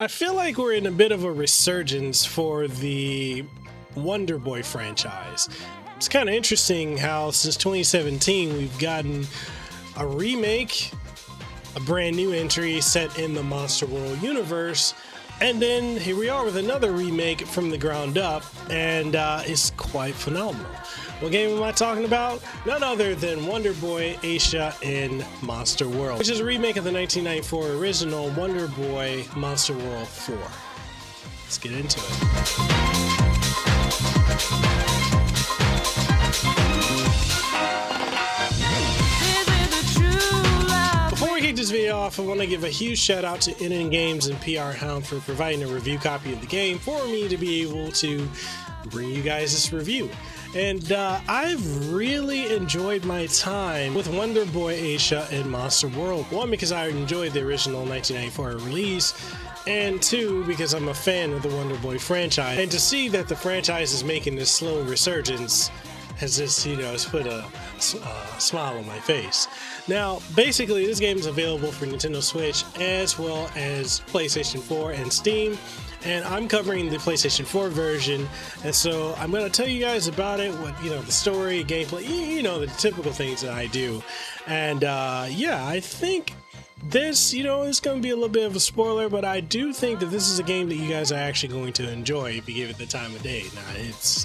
I feel like we're in a bit of a resurgence for the Wonderboy franchise. It's kind of interesting how since 2017 we've gotten a remake, a brand new entry set in the Monster World universe, and then here we are with another remake from the ground up, and it's quite phenomenal. What game am I talking about? None other than Wonderboy Asha in Monster World, which is a remake of the 1994 original Wonderboy Monster World 4. Let's get into it. Before we kick this video off, I want to give a huge shout out to NN Games and PR Hound for providing a review copy of the game for me to be able to bring you guys this review. And I've really enjoyed my time with Wonderboy Asha in Monster World. One, because I enjoyed the original 1994 release, and two, because I'm a fan of the Wonderboy franchise. And to see that the franchise is making this slow resurgence has just, has put a smile on my face. Now, basically, this game is available for Nintendo Switch as well as PlayStation 4 and Steam. And I'm covering the PlayStation 4 version, and so I'm going to tell you guys about it, what the story, gameplay, the typical things that I do. And yeah, I think this, it's going to be a little bit of a spoiler, but I do think that this is a game that you guys are actually going to enjoy if you give it the time of day. Now, it's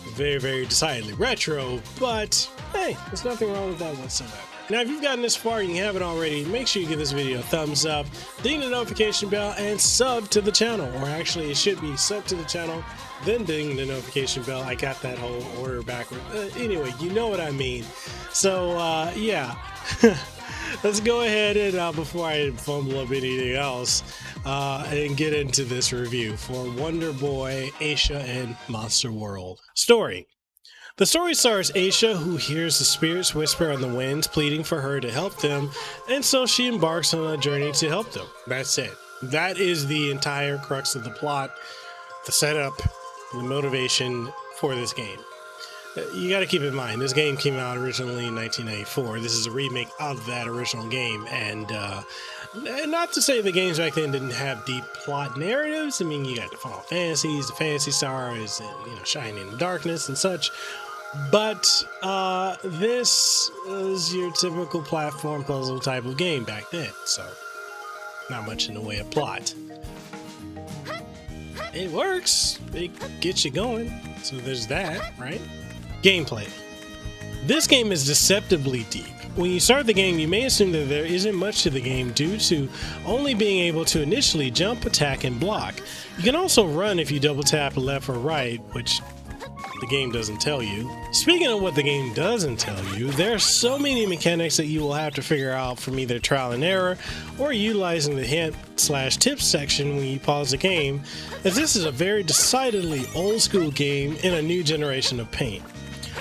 very, very decidedly retro, but hey, there's nothing wrong with that whatsoever. Now, if you've gotten this far and you haven't already, make sure you give this video a thumbs up, ding the notification bell, and sub to the channel. Or actually, it should be sub to the channel, then ding the notification bell. I got that whole order backward. Anyway, you know what I mean. So, yeah. Let's go ahead and, before I fumble up anything else, and get into this review for Wonderboy Asha in Monster World. Story. The story stars Asha, who hears the spirits whisper on the winds pleading for her to help them, and so she embarks on a journey to help them. That's it. That is the entire crux of the plot, the setup, the motivation for this game. You got to keep in mind, this game came out originally in 1994. This is a remake of that original game, and not to say the games back then didn't have deep plot narratives. I mean, you got the Final Fantasies, the Phantasy Stars, and Shining in the Darkness and such. But this is your typical platform puzzle type of game back then, so not much in the way of plot. It works. It gets you going. So there's that, right? Gameplay. This game is deceptively deep. When you start the game, you may assume that there isn't much to the game due to only being able to initially jump, attack, and block. You can also run if you double tap left or right, which the game doesn't tell you. Speaking of what the game doesn't tell you, there are so many mechanics that you will have to figure out from either trial and error or utilizing the hint/tips section when you pause the game, as this is a very decidedly old school game in a new generation of paint.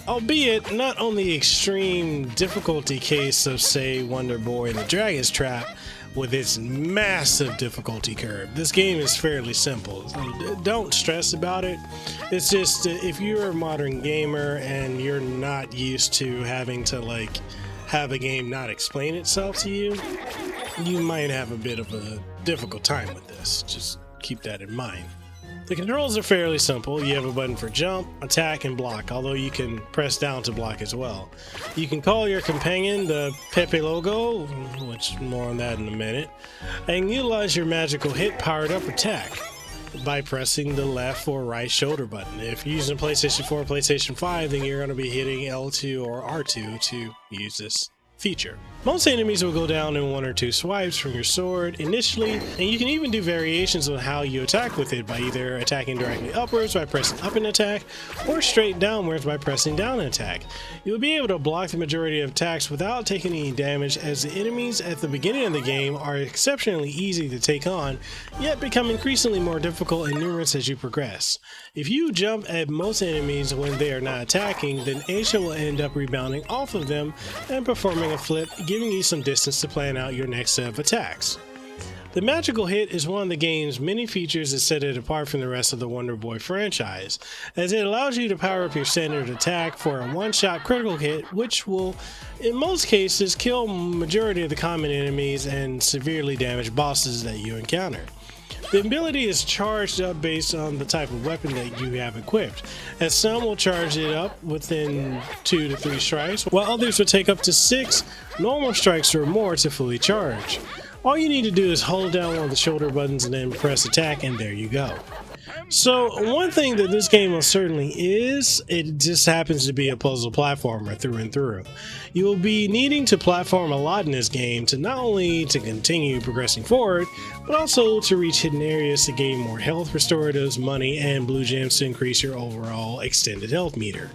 Albeit not on the extreme difficulty case of, say, Wonderboy and the Dragon's Trap, with its massive difficulty curve. This game is fairly simple, so don't stress about it. It's just if you're a modern gamer and you're not used to having to have a game not explain itself to you, you might have a bit of a difficult time with this. Just keep that in mind. The controls are fairly simple. You have a button for jump, attack, and block, although you can press down to block as well. You can call your companion the Pepe logo, which more on that in a minute, and utilize your magical hit powered up attack by pressing the left or right shoulder button. If you're using PlayStation 4 or PlayStation 5, then you're going to be hitting L2 or R2 to use this feature. Most enemies will go down in one or two swipes from your sword initially, and you can even do variations on how you attack with it by either attacking directly upwards by pressing up and attack, or straight downwards by pressing down and attack. You'll be able to block the majority of attacks without taking any damage, as the enemies at the beginning of the game are exceptionally easy to take on, yet become increasingly more difficult and numerous as you progress. If you jump at most enemies when they are not attacking, then Asha will end up rebounding off of them and performing a flip, giving you some distance to plan out your next set of attacks. The magical hit is one of the game's many features that set it apart from the rest of the Wonderboy franchise, as it allows you to power up your standard attack for a one-shot critical hit, which will, in most cases, kill majority of the common enemies and severely damage bosses that you encounter. The ability is charged up based on the type of weapon that you have equipped, as some will charge it up within 2 to 3 strikes, while others will take up to 6 normal strikes or more to fully charge. All you need to do is hold down one of the shoulder buttons and then press attack, and there you go. So one thing that this game most certainly is, it just happens to be a puzzle platformer through and through. You will be needing to platform a lot in this game to not only to continue progressing forward, but also to reach hidden areas to gain more health restoratives, money, and blue gems to increase your overall extended health meter.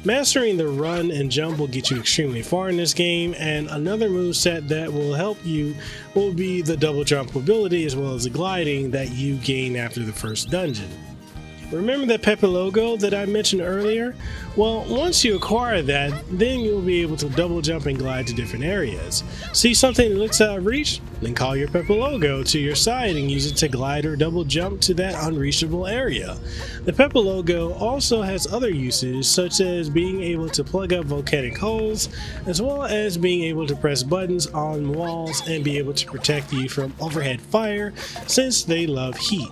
Mastering the run and jump will get you extremely far in this game, and another moveset that will help you will be the double jump ability as well as the gliding that you gain after the first dungeon. Remember that Pepe logo that I mentioned earlier? Well, once you acquire that, then you'll be able to double jump and glide to different areas. See something that looks out of reach? Then call your Pepe logo to your side and use it to glide or double jump to that unreachable area. The Pepe logo also has other uses, such as being able to plug up volcanic holes, as well as being able to press buttons on walls and be able to protect you from overhead fire, since they love heat.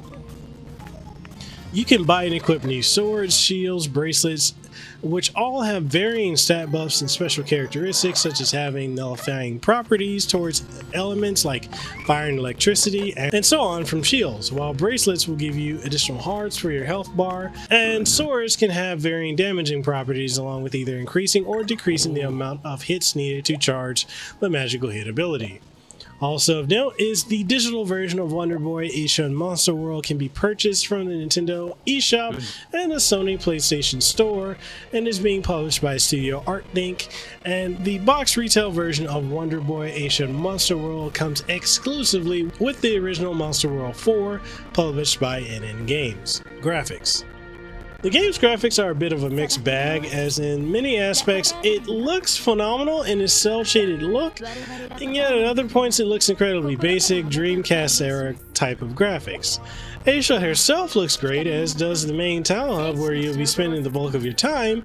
You can buy and equip new swords, shields, bracelets, which all have varying stat buffs and special characteristics, such as having nullifying properties towards elements like fire and electricity, and so on from shields, while bracelets will give you additional hearts for your health bar, and swords can have varying damaging properties along with either increasing or decreasing the amount of hits needed to charge the magical hit ability. Also of note is the digital version of Wonderboy, Asha, and Monster World can be purchased from the Nintendo eShop and the Sony PlayStation Store, and is being published by Studio ArtLink. And the box retail version of Wonderboy, Asha, and Monster World comes exclusively with the original Monster World 4, published by NN Games. Graphics. The game's graphics are a bit of a mixed bag, as in many aspects it looks phenomenal in its cel-shaded look, and yet at other points it looks incredibly basic, Dreamcast era type of graphics. Asha herself looks great, as does the main town hub where you'll be spending the bulk of your time,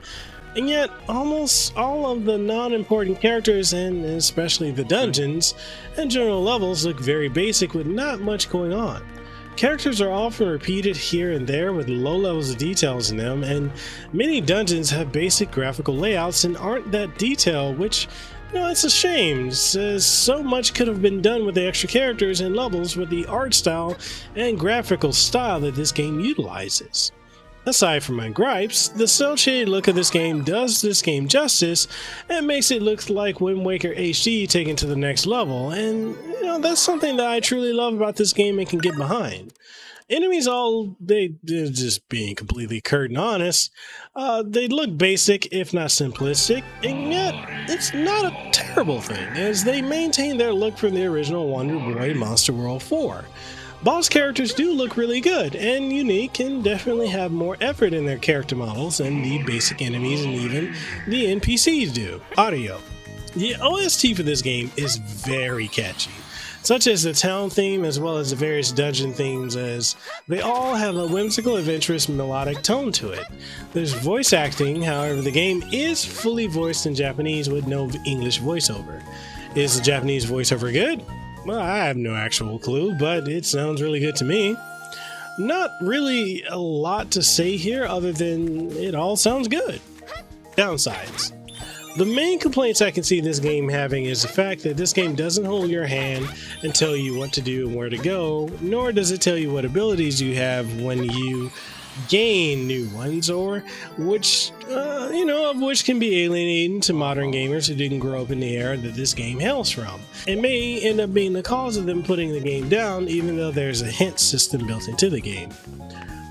and yet almost all of the non-important characters, and especially the dungeons and general levels, look very basic with not much going on. Characters are often repeated here and there with low levels of details in them, and many dungeons have basic graphical layouts and aren't that detailed, which, it's a shame, as so much could have been done with the extra characters and levels with the art style and graphical style that this game utilizes. Aside from my gripes, the cel-shaded look of this game does this game justice and makes it look like Wind Waker HD taken to the next level, and that's something that I truly love about this game and can get behind. Enemies they're just being completely curt and honest, they look basic if not simplistic, and yet it's not a terrible thing, as they maintain their look from the original Wonder Boy Monster World 4. Boss characters do look really good and unique, and definitely have more effort in their character models than the basic enemies and even the NPCs do. Audio. The OST for this game is very catchy, such as the town theme as well as the various dungeon themes, as they all have a whimsical, adventurous, melodic tone to it. There's voice acting, however the game is fully voiced in Japanese with no English voiceover. Is the Japanese voiceover good? Well, I have no actual clue, but it sounds really good to me. Not really a lot to say here other than it all sounds good. Downsides. The main complaints I can see this game having is the fact that this game doesn't hold your hand and tell you what to do and where to go, nor does it tell you what abilities you have when you gain new ones, or which, of which can be alienating to modern gamers who didn't grow up in the era that this game hails from. It may end up being the cause of them putting the game down, even though there's a hint system built into the game.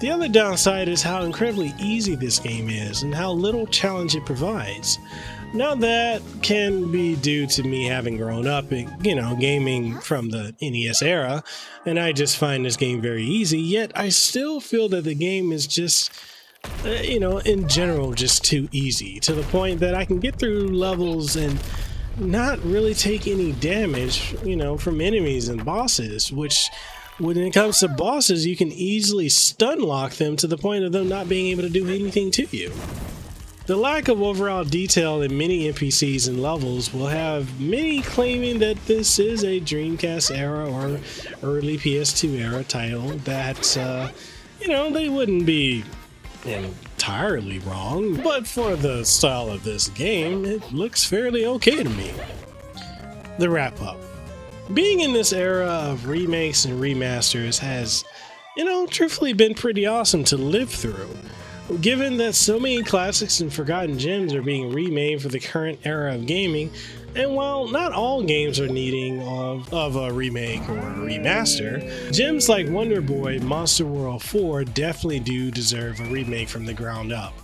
The other downside is how incredibly easy this game is and how little challenge it provides. Now that can be due to me having grown up, gaming from the NES era, and I just find this game very easy, yet I still feel that the game is just, in general, just too easy, to the point that I can get through levels and not really take any damage, from enemies and bosses, which, when it comes to bosses, you can easily stun lock them to the point of them not being able to do anything to you. The lack of overall detail in many NPCs and levels will have many claiming that this is a Dreamcast era or early PS2 era title that, they wouldn't be entirely wrong, but for the style of this game, it looks fairly okay to me. The wrap up. Being in this era of remakes and remasters has, truthfully been pretty awesome to live through. Given that so many classics and forgotten gems are being remade for the current era of gaming, and while not all games are needing of a remake or a remaster, gems like Wonder Boy, Monster World 4 definitely do deserve a remake from the ground up.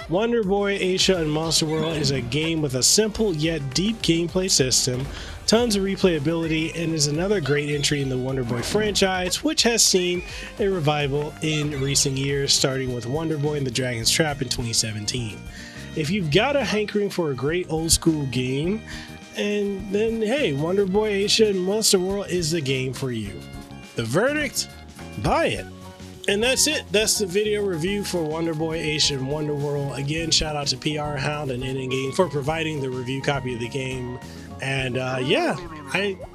Wonder Boy, Asha, and Monster World is a game with a simple yet deep gameplay system, tons of replayability, and is another great entry in the Wonder Boy franchise, which has seen a revival in recent years, starting with Wonder Boy and the Dragon's Trap in 2017. If you've got a hankering for a great old school game, and then hey, Wonder Boy, Asha, and Monster World is the game for you. The verdict? Buy it. And that's it. That's the video review for Wonder Boy, Asha, and Wonder World. Again, shout out to PR Hound and Game for providing the review copy of the game. And I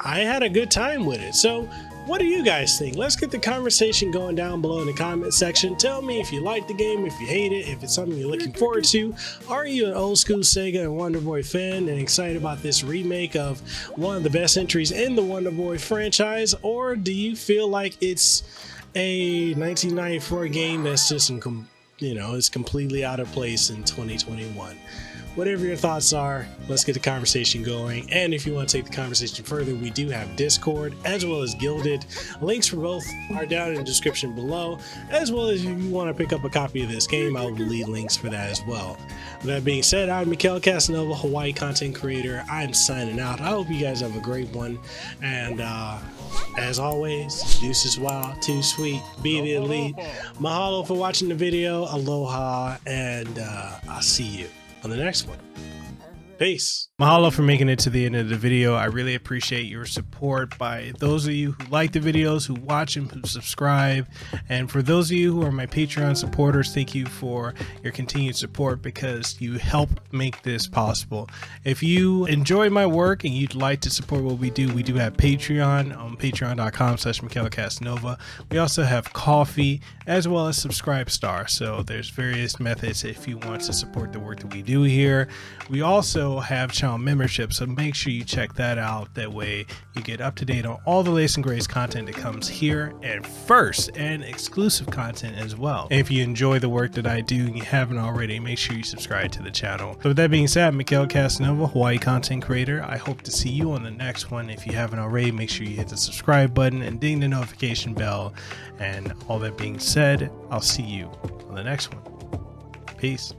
had a good time with it. So what do you guys think? Let's get the conversation going down below in the comment section. Tell me if you like the game, if you hate it, if it's something you're looking forward to. Are you an old school Sega and Wonder Boy fan and excited about this remake of one of the best entries in the Wonder Boy franchise? Or do you feel like it's a 1994 game that's just, is completely out of place in 2021? Whatever your thoughts are, let's get the conversation going. And if you want to take the conversation further, we do have Discord as well as Guilded. Links for both are down in the description below, as well as if you want to pick up a copy of this game, I will leave links for that as well. With that being said, I'm Mekel Kasanova, Hawaii content creator. I'm signing out. I hope you guys have a great one. And as always, deuces wild, too sweet, be the elite. Mahalo for watching the video. Aloha, and I'll see you on the next one. Peace. Mahalo for making it to the end of the video. I really appreciate your support by those of you who like the videos, who watch and who subscribe. And for those of you who are my Patreon supporters, thank you for your continued support because you help make this possible. If you enjoy my work and you'd like to support what we do have Patreon on patreon.com/Mekel Kasanova. We also have Coffee as well as Subscribestar. So there's various methods if you want to support the work that we do here. We also have channel membership, so make sure you check that out. That way you get up to date on all the latest and greatest content that comes here and first, and exclusive content as well. And if you enjoy the work that I do and you haven't already, make sure you subscribe to the channel. So with that being said, I'm Mekel Kasanova, Hawaii content creator. I hope to see you on the next one. If you haven't already, make sure you hit the subscribe button and ding the notification bell. And all that being said, I'll see you on the next one. Peace.